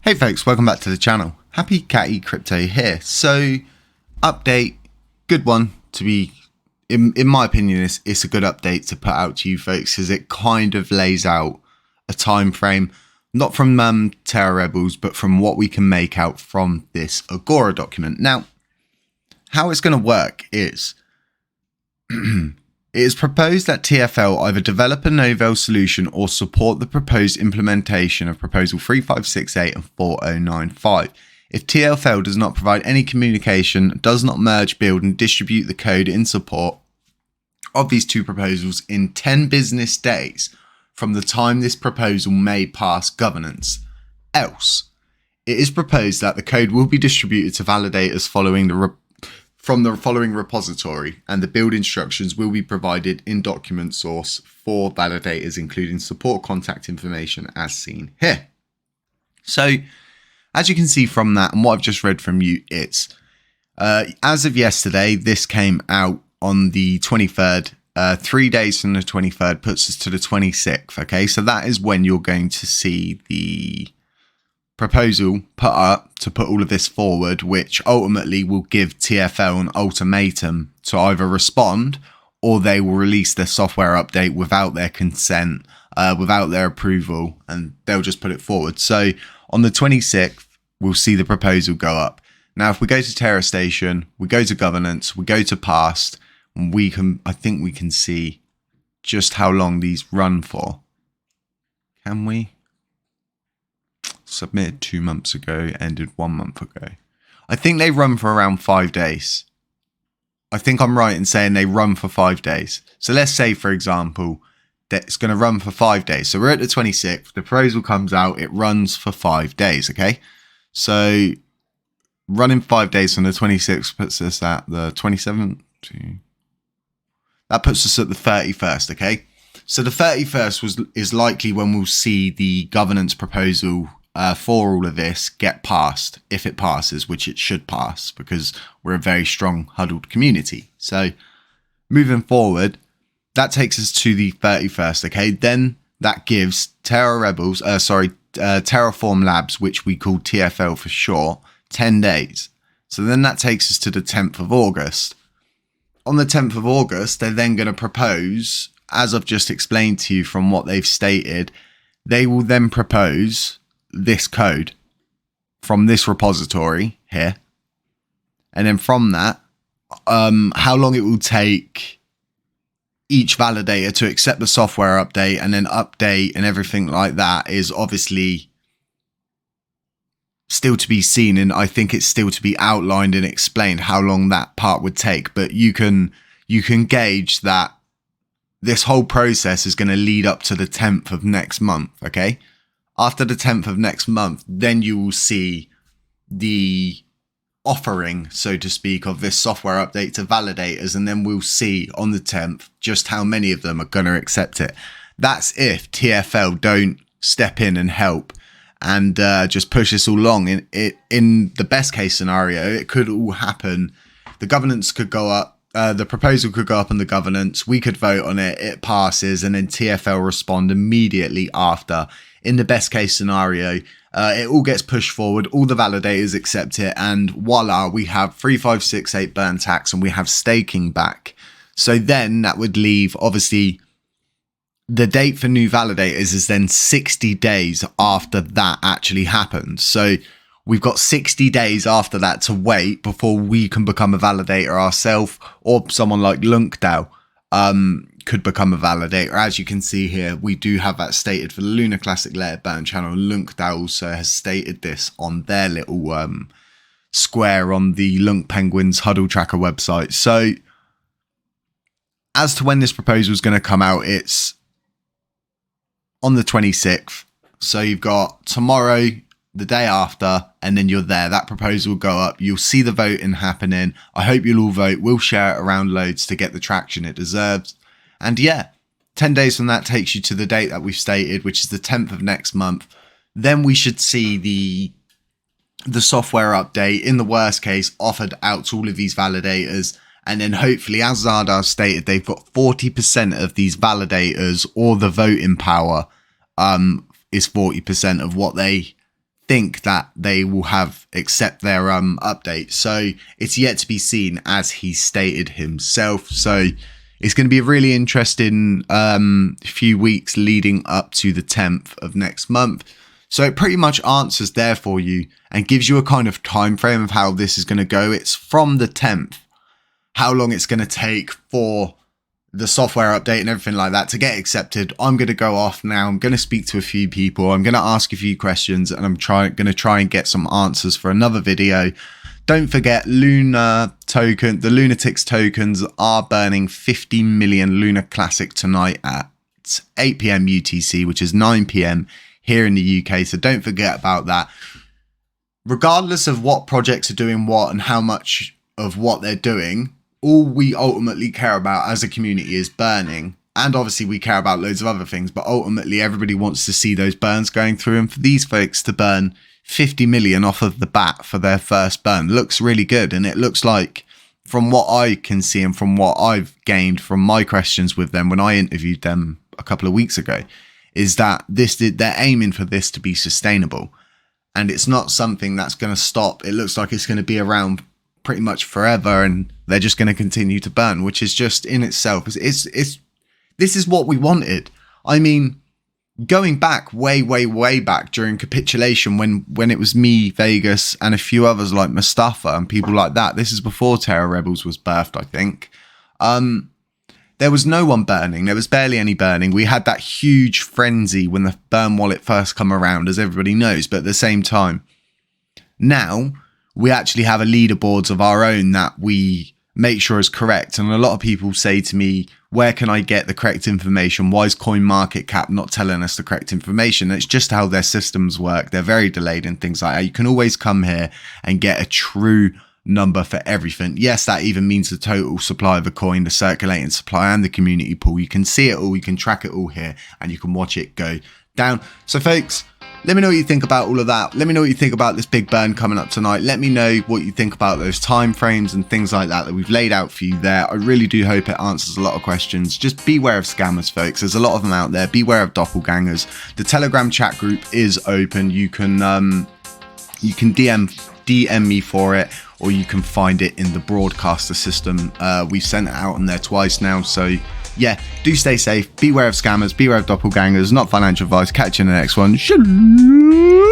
Hey folks, welcome back to the channel. Happy Catty Crypto here. So, update, good one to be, in my opinion, it's a good update to put out to you folks, because it kind of lays out a time frame, not from Terra Rebels, but from what we can make out from this Agora document. Now, how it's going to work is, it is proposed that TFL either develop a novel solution or support the proposed implementation of Proposal 3568 and 4095. If TFL does not provide any communication, does not merge, build and distribute the code in support of these two proposals in 10 business days from the time this proposal may pass governance, else it is proposed that the code will be distributed to validators from the following repository, and the build instructions will be provided in document source for validators, including support contact information as seen here. So, as you can see from that and what I've just read from you, it's as of yesterday, this came out on the 23rd. 3 days from the 23rd puts us to the 26th. Okay, so that is when you're going to see the proposal put up to put all of this forward, which ultimately will give TFL an ultimatum to either respond or they will release their software update without their consent, without their approval, and they'll just put it forward. So on the 26th, we'll see the proposal go up. Now, if we go to Terra Station, we go to governance, we go to past, and I think we can see just how long these run for. Can we? Submitted 2 months ago, ended 1 month ago. I think they run for around 5 days. I think I'm right in saying they run for 5 days. So let's say, for example, that it's going to run for 5 days. So we're at the 26th. The proposal comes out. It runs for 5 days. Okay. So running 5 days from the 26th puts us at the 27th. That puts us at the 31st. Okay. So the 31st is likely when we'll see the governance proposal for all of this get passed, if it passes, which it should pass because we're a very strong huddled community. So moving forward, that takes us to the 31st. Okay, then that gives Terraform Labs, which we call TFL for short, 10 days. So then that takes us to the 10th of August. On the 10th of August, they're then going to propose, as I've just explained to you from what they've stated, they will then propose this code from this repository here. And then from that, how long it will take each validator to accept the software update and then update and everything like that is obviously still to be seen. And I think it's still to be outlined and explained how long that part would take. But you can gauge that this whole process is going to lead up to the 10th of next month, okay? After the 10th of next month, then you will see the offering, so to speak, of this software update to validators, and then we'll see on the 10th just how many of them are going to accept it. That's if TFL don't step in and help and just push this all along. In the best case scenario, it could all happen. The governance could go up. The proposal could go up on the governance. We could vote on it. It passes, and then TFL respond immediately after. In the best case scenario, it all gets pushed forward. All the validators accept it, and voila, we have 3568 burn tax, and we have staking back. So then that would leave, obviously, the date for new validators is then 60 days after that actually happens. So we've got 60 days after that to wait before we can become a validator ourselves, or someone like Lunkdao could become a validator. As you can see here, we do have that stated for the Lunar Classic Layer Burn channel. Lunkdao also has stated this on their little square on the Lunk Penguins Huddle Tracker website. So as to when this proposal is going to come out, it's on the 26th. So you've got tomorrow, the day after, and then you're there. That proposal will go up. You'll see the voting happening. I hope you'll all vote. We'll share it around loads to get the traction it deserves. And yeah, 10 days from that takes you to the date that we've stated, which is the 10th of next month. Then we should see the software update, in the worst case, offered out to all of these validators. And then hopefully, as Zardar stated, they've got 40% of these validators, or the voting power is 40% of what they think that they will accept their update. So it's yet to be seen, as he stated himself. So it's going to be a really interesting few weeks leading up to the 10th of next month. So it pretty much answers there for you and gives you a kind of time frame of how this is going to go. It's from the 10th, how long it's going to take for the software update and everything like that to get accepted. I'm going to go off now. I'm going to speak to a few people. I'm going to ask a few questions, and I'm going to try and get some answers for another video. Don't forget, the Lunatics tokens are burning 50 million Lunar Classic tonight at 8 PM UTC, which is 9 PM here in the UK. So don't forget about that. Regardless of what projects are doing what and how much of what they're doing, all we ultimately care about as a community is burning. And obviously we care about loads of other things, but ultimately everybody wants to see those burns going through. And for these folks to burn 50 million off of the bat for their first burn looks really good. And it looks like, from what I can see and from what I've gained from my questions with them when I interviewed them a couple of weeks ago, is that they're aiming for this to be sustainable. And it's not something that's going to stop. It looks like it's going to be around pretty much forever, and they're just going to continue to burn, which is just in itself, this is what we wanted. I mean, going back way back during capitulation, when it was me, Vegas, and a few others like Mustafa and people like that, this is before Terror Rebels was birthed, I think. There was no one burning. There was barely any burning. We had that huge frenzy when the burn wallet first come around, as everybody knows. But at the same time, now we actually have a leaderboards of our own that we make sure is correct. And a lot of people say to me, where can I get the correct information? Why is CoinMarketCap not telling us the correct information? It's just how their systems work. They're very delayed and things like that. You can always come here and get a true number for everything. Yes, that even means the total supply of a coin, the circulating supply, and the community pool. You can see it all, you can track it all here, and you can watch it go down. So folks, let me know what you think about all of that. Let me know what you think about this big burn coming up tonight. Let me know what you think about those time frames and things like that we've laid out for you there. I really do hope it answers a lot of questions. Just beware of scammers, folks. There's a lot of them out there. Beware of doppelgangers. The Telegram chat group is open. You can DM me for it, or you can find it in the broadcaster system. We've sent it out on there twice now. So yeah, do stay safe. Beware of scammers. Beware of doppelgangers. Not financial advice. Catch you in the next one. Shalom.